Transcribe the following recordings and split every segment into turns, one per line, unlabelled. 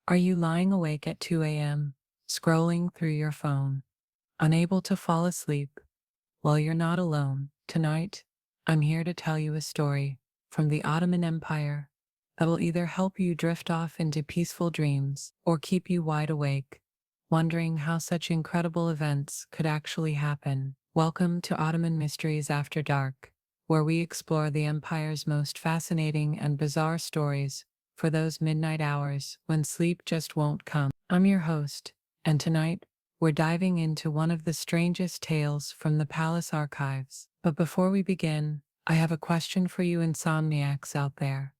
Are you lying awake at 2 a.m., scrolling through your phone, unable to fall asleep? Well, you're not alone. Tonight, I'm here to tell you a story from the Ottoman Empire that will either help you drift off into peaceful dreams or keep you wide awake, wondering how such incredible events could actually happen. Welcome to Ottoman Mysteries After Dark, where we explore the empire's most fascinating and bizarre stories for those midnight hours when sleep just won't come. I'm your host, and tonight, we're diving into one of the strangest tales from the palace archives. But before we begin, I have a question for you insomniacs out there.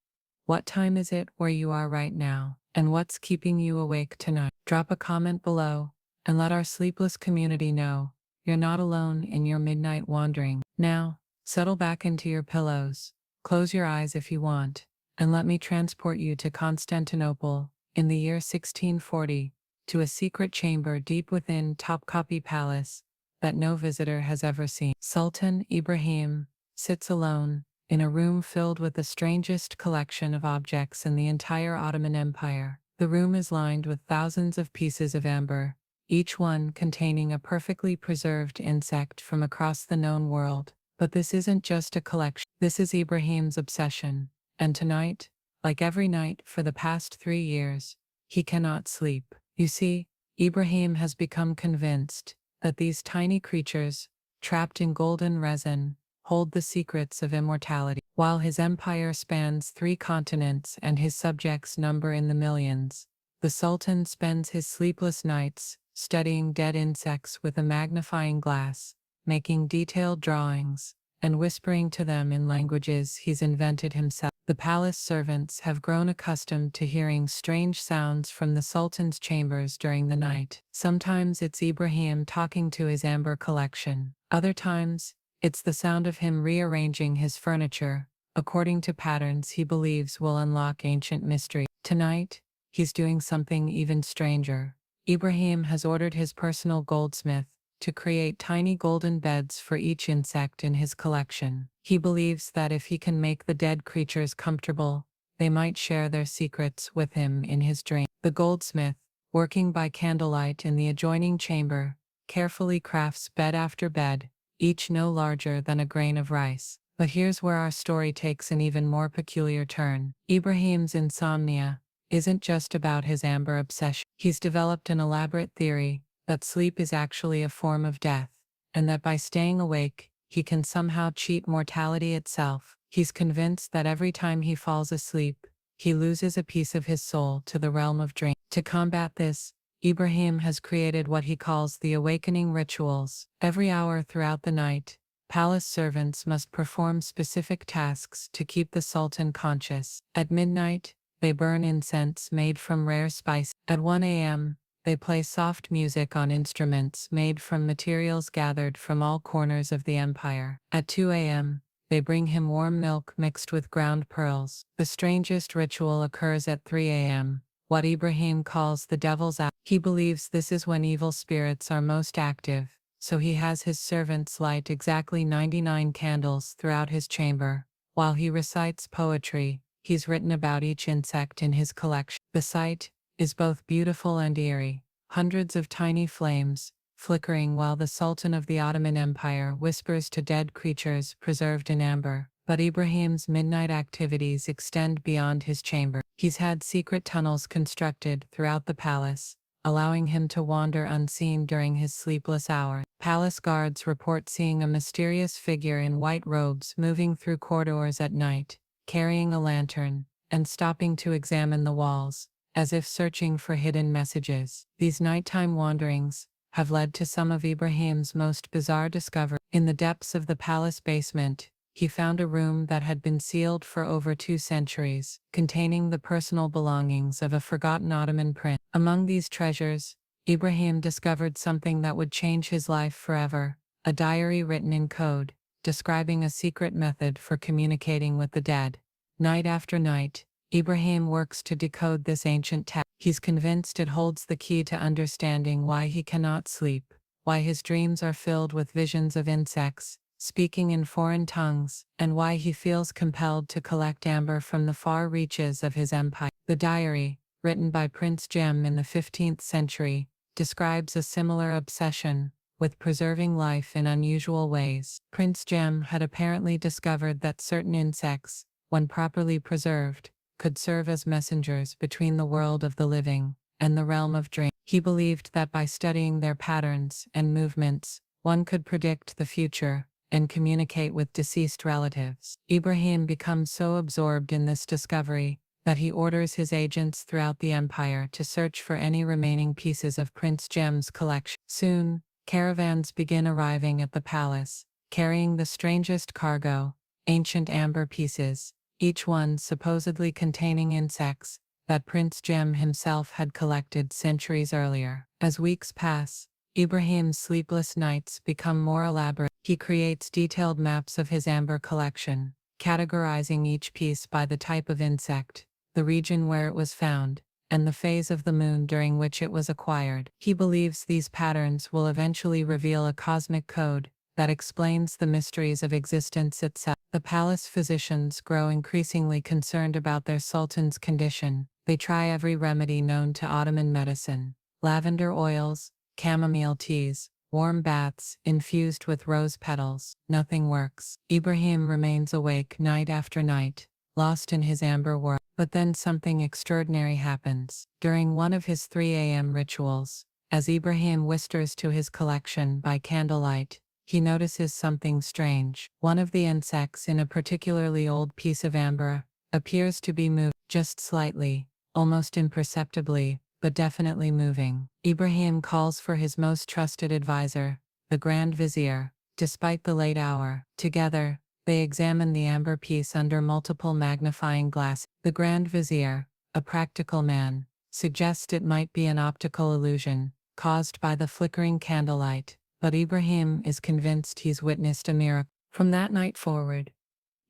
What time is it where you are right now, and what's keeping you awake tonight? Drop a comment below, and let our sleepless community know you're not alone in your midnight wandering. Now, settle back into your pillows, close your eyes if you want, and let me transport you to Constantinople in the year 1640, to a secret chamber deep within Topkapi Palace that no visitor has ever seen. Sultan Ibrahim sits alone in a room filled with the strangest collection of objects in the entire Ottoman Empire. The room is lined with thousands of pieces of amber, each one containing a perfectly preserved insect from across the known world. But this isn't just a collection. This is Ibrahim's obsession. And tonight, like every night for the past 3 years, he cannot sleep. You see, Ibrahim has become convinced that these tiny creatures, trapped in golden resin, hold the secrets of immortality. While his empire spans 3 continents and his subjects number in the millions, the Sultan spends his sleepless nights studying dead insects with a magnifying glass, making detailed drawings, and whispering to them in languages he's invented himself. The palace servants have grown accustomed to hearing strange sounds from the Sultan's chambers during the night. Sometimes it's Ibrahim talking to his amber collection. Other times, it's the sound of him rearranging his furniture, according to patterns he believes will unlock ancient mystery. Tonight, he's doing something even stranger. Ibrahim has ordered his personal goldsmith to create tiny golden beds for each insect in his collection. He believes that if he can make the dead creatures comfortable, they might share their secrets with him in his dream. The goldsmith, working by candlelight in the adjoining chamber, carefully crafts bed after bed, each no larger than a grain of rice. But here's where our story takes an even more peculiar turn. Ibrahim's insomnia isn't just about his amber obsession. He's developed an elaborate theory that sleep is actually a form of death, and that by staying awake, he can somehow cheat mortality itself. He's convinced that every time he falls asleep, he loses a piece of his soul to the realm of dreams. To combat this, Ibrahim has created what he calls the awakening rituals. Every hour throughout the night, palace servants must perform specific tasks to keep the Sultan conscious. At midnight, they burn incense made from rare spices. At 1 a.m., they play soft music on instruments made from materials gathered from all corners of the empire. At 2 a.m., they bring him warm milk mixed with ground pearls. The strangest ritual occurs at 3 a.m., what Ibrahim calls the devil's hour. He believes this is when evil spirits are most active, so he has his servants light exactly 99 candles throughout his chamber. While he recites poetry he's written about each insect in his collection. The sight is both beautiful and eerie. Hundreds of tiny flames, flickering while the Sultan of the Ottoman Empire whispers to dead creatures preserved in amber. But Ibrahim's midnight activities extend beyond his chamber. He's had secret tunnels constructed throughout the palace, allowing him to wander unseen during his sleepless hours. Palace guards report seeing a mysterious figure in white robes moving through corridors at night, carrying a lantern, and stopping to examine the walls, as if searching for hidden messages. These nighttime wanderings have led to some of Ibrahim's most bizarre discoveries. In the depths of the palace basement, he found a room that had been sealed for over 2 centuries, containing the personal belongings of a forgotten Ottoman prince. Among these treasures, Ibrahim discovered something that would change his life forever: a diary written in code, describing a secret method for communicating with the dead. Night after night, Ibrahim works to decode this ancient text. He's convinced it holds the key to understanding why he cannot sleep, why his dreams are filled with visions of insects speaking in foreign tongues, and why he feels compelled to collect amber from the far reaches of his empire. The diary, written by Prince Jem in the 15th century, describes a similar obsession with preserving life in unusual ways. Prince Jem had apparently discovered that certain insects, when properly preserved, could serve as messengers between the world of the living and the realm of dreams. He believed that by studying their patterns and movements, one could predict the future and communicate with deceased relatives. Ibrahim becomes so absorbed in this discovery that he orders his agents throughout the empire to search for any remaining pieces of Prince Jem's collection. Soon, caravans begin arriving at the palace, carrying the strangest cargo, ancient amber pieces, each one supposedly containing insects that Prince Jem himself had collected centuries earlier. As weeks pass, Ibrahim's sleepless nights become more elaborate. He creates detailed maps of his amber collection, categorizing each piece by the type of insect, the region where it was found, and the phase of the moon during which it was acquired. He believes these patterns will eventually reveal a cosmic code that explains the mysteries of existence itself. The palace physicians grow increasingly concerned about their sultan's condition. They try every remedy known to Ottoman medicine: lavender oils, chamomile teas, warm baths infused with rose petals. Nothing works. Ibrahim remains awake night after night, lost in his amber world. But then something extraordinary happens. During one of his 3 a.m. rituals, as Ibrahim whispers to his collection by candlelight, he notices something strange. One of the insects in a particularly old piece of amber appears to be moved just slightly, almost imperceptibly, but definitely moving. Ibrahim calls for his most trusted advisor, the Grand Vizier, despite the late hour. Together, they examine the amber piece under multiple magnifying glasses. The Grand Vizier, a practical man, suggests it might be an optical illusion caused by the flickering candlelight, but Ibrahim is convinced he's witnessed a miracle. From that night forward,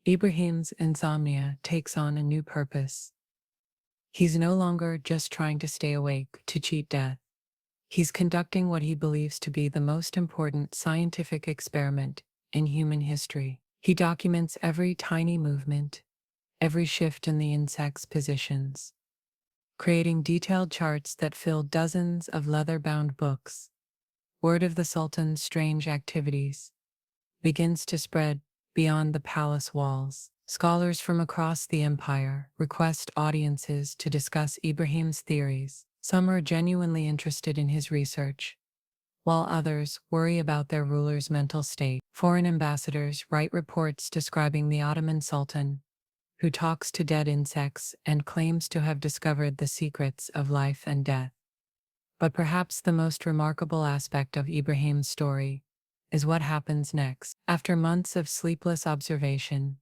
Ibrahim's insomnia takes on a new purpose. He's no longer just trying to stay awake to cheat death. He's conducting what he believes to be the most important scientific experiment in human history. He documents every tiny movement, every shift in the insect's positions, creating detailed charts that fill dozens of leather-bound books. Word of the Sultan's strange activities begins to spread beyond the palace walls. Scholars from across the empire request audiences to discuss Ibrahim's theories. Some are genuinely interested in his research, while others worry about their ruler's mental state. Foreign ambassadors write reports describing the Ottoman Sultan, who talks to dead insects and claims to have discovered the secrets of life and death. But perhaps the most remarkable aspect of Ibrahim's story is what happens next. After months of sleepless observation,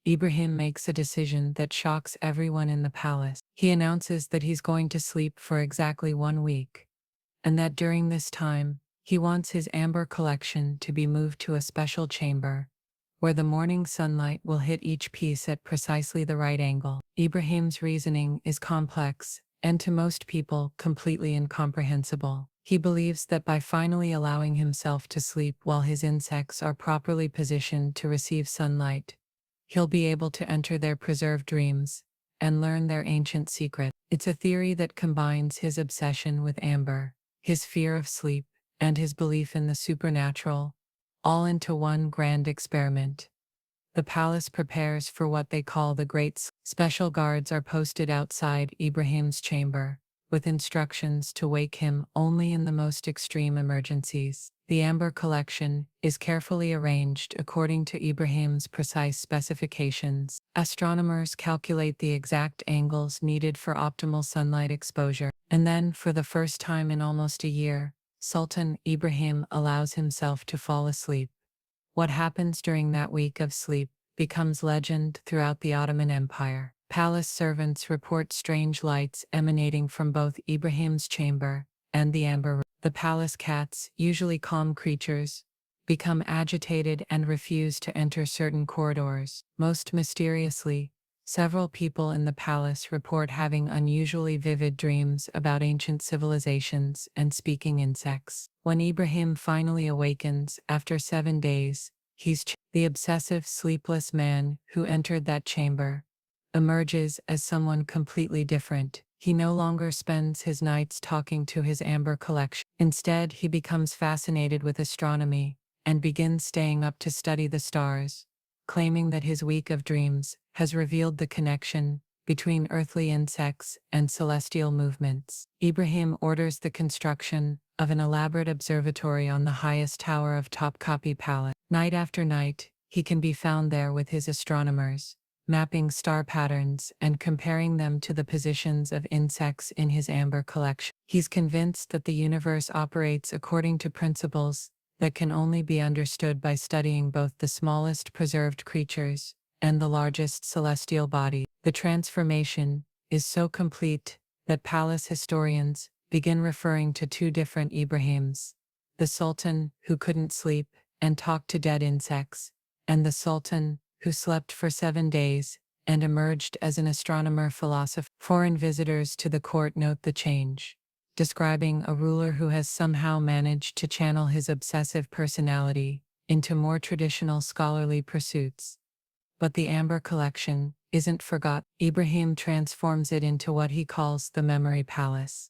Ibrahim makes a decision that shocks everyone in the palace. He announces that he's going to sleep for exactly 1 week, and that during this time, he wants his amber collection to be moved to a special chamber, where the morning sunlight will hit each piece at precisely the right angle. Ibrahim's reasoning is complex, and to most people completely incomprehensible. He believes that by finally allowing himself to sleep while his insects are properly positioned to receive sunlight, he'll be able to enter their preserved dreams and learn their ancient secret. It's a theory that combines his obsession with amber, his fear of sleep, and his belief in the supernatural, all into one grand experiment. The palace prepares for what they call the Special guards are posted outside Ibrahim's chamber, with instructions to wake him only in the most extreme emergencies. The amber collection is carefully arranged according to Ibrahim's precise specifications. Astronomers calculate the exact angles needed for optimal sunlight exposure. And then, for the first time in almost a year, Sultan Ibrahim allows himself to fall asleep. What happens during that week of sleep becomes legend throughout the Ottoman Empire. Palace servants report strange lights emanating from both Ibrahim's chamber and the amber room. The palace cats, usually calm creatures, become agitated and refuse to enter certain corridors. Most mysteriously, several people in the palace report having unusually vivid dreams about ancient civilizations and speaking insects. When Ibrahim finally awakens after 7 days, the obsessive, sleepless man who entered that chamber emerges as someone completely different. He no longer spends his nights talking to his amber collection. Instead, he becomes fascinated with astronomy and begins staying up to study the stars, claiming that his week of dreams has revealed the connection between earthly insects and celestial movements. Ibrahim orders the construction of an elaborate observatory on the highest tower of Topkapi Palace. Night after night, he can be found there with his astronomers, mapping star patterns and comparing them to the positions of insects in his amber collection. He's convinced that the universe operates according to principles that can only be understood by studying both the smallest preserved creatures and the largest celestial bodies. The transformation is so complete that palace historians begin referring to two different Ibrahims: the Sultan who couldn't sleep and talked to dead insects, and the Sultan who slept for 7 days and emerged as an astronomer-philosopher. Foreign visitors to the court note the change, describing a ruler who has somehow managed to channel his obsessive personality into more traditional scholarly pursuits. But the amber collection isn't forgotten. Ibrahim transforms it into what he calls the memory palace,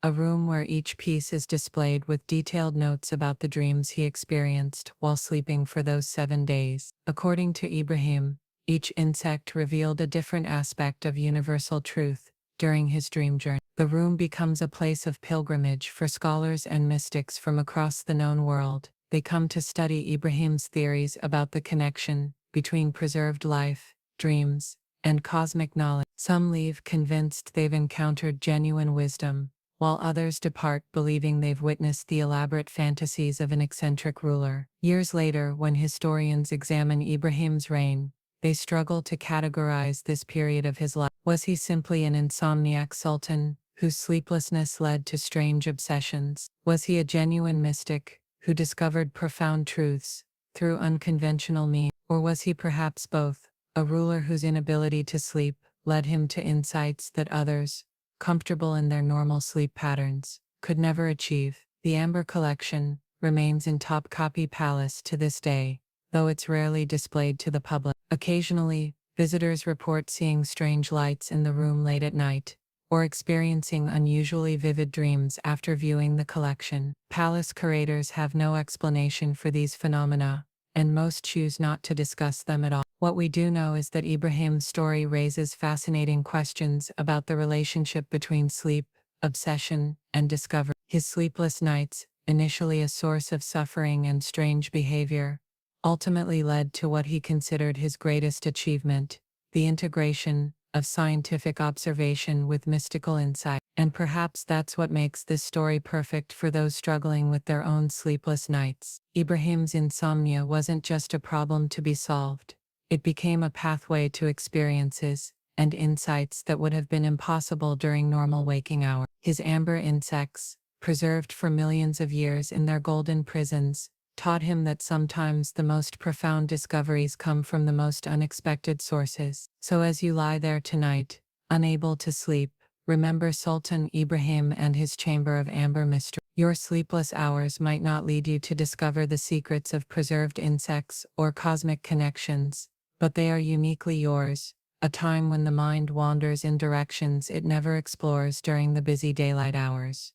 a room where each piece is displayed with detailed notes about the dreams he experienced while sleeping for those 7 days. According to Ibrahim, each insect revealed a different aspect of universal truth during his dream journey. The room becomes a place of pilgrimage for scholars and mystics from across the known world. They come to study Ibrahim's theories about the connection between preserved life, dreams, and cosmic knowledge. Some leave convinced they've encountered genuine wisdom, while others depart believing they've witnessed the elaborate fantasies of an eccentric ruler. Years later, when historians examine Ibrahim's reign, they struggle to categorize this period of his life. Was he simply an insomniac sultan whose sleeplessness led to strange obsessions? Was he a genuine mystic who discovered profound truths through unconventional means? Or was he perhaps both, a ruler whose inability to sleep led him to insights that others, comfortable in their normal sleep patterns, could never achieve? The Amber Collection remains in Topkapi Palace to this day, though it's rarely displayed to the public. Occasionally, visitors report seeing strange lights in the room late at night, or experiencing unusually vivid dreams after viewing the collection. Palace curators have no explanation for these phenomena, and most choose not to discuss them at all. What we do know is that Ibrahim's story raises fascinating questions about the relationship between sleep, obsession, and discovery. His sleepless nights, initially a source of suffering and strange behavior, ultimately led to what he considered his greatest achievement: the integration of scientific observation with mystical insight. And perhaps that's what makes this story perfect for those struggling with their own sleepless nights. Ibrahim's insomnia wasn't just a problem to be solved. It became a pathway to experiences and insights that would have been impossible during normal waking hours. His amber insects, preserved for millions of years in their golden prisons, taught him that sometimes the most profound discoveries come from the most unexpected sources. So as you lie there tonight, unable to sleep, remember Sultan Ibrahim and his chamber of amber mystery. Your sleepless hours might not lead you to discover the secrets of preserved insects or cosmic connections, but they are uniquely yours, a time when the mind wanders in directions it never explores during the busy daylight hours.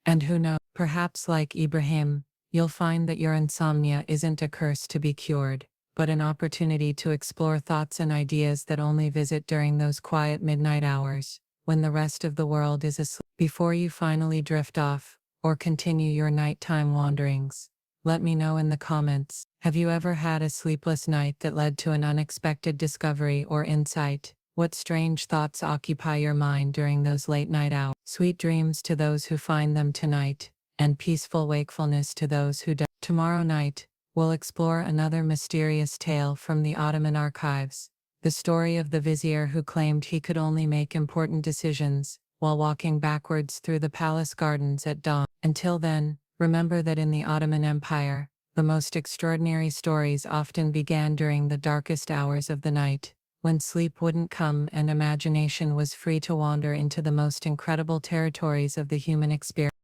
And who knows, perhaps like Ibrahim, you'll find that your insomnia isn't a curse to be cured, but an opportunity to explore thoughts and ideas that only visit during those quiet midnight hours, when the rest of the world is asleep. Before you finally drift off, or continue your nighttime wanderings, let me know in the comments. Have you ever had a sleepless night that led to an unexpected discovery or insight? What strange thoughts occupy your mind during those late night hours? Sweet dreams to those who find them tonight, and peaceful wakefulness to those who don't. Tomorrow night, we'll explore another mysterious tale from the Ottoman archives, the story of the vizier who claimed he could only make important decisions while walking backwards through the palace gardens at dawn. Until then, remember that in the Ottoman Empire, the most extraordinary stories often began during the darkest hours of the night, when sleep wouldn't come and imagination was free to wander into the most incredible territories of the human experience.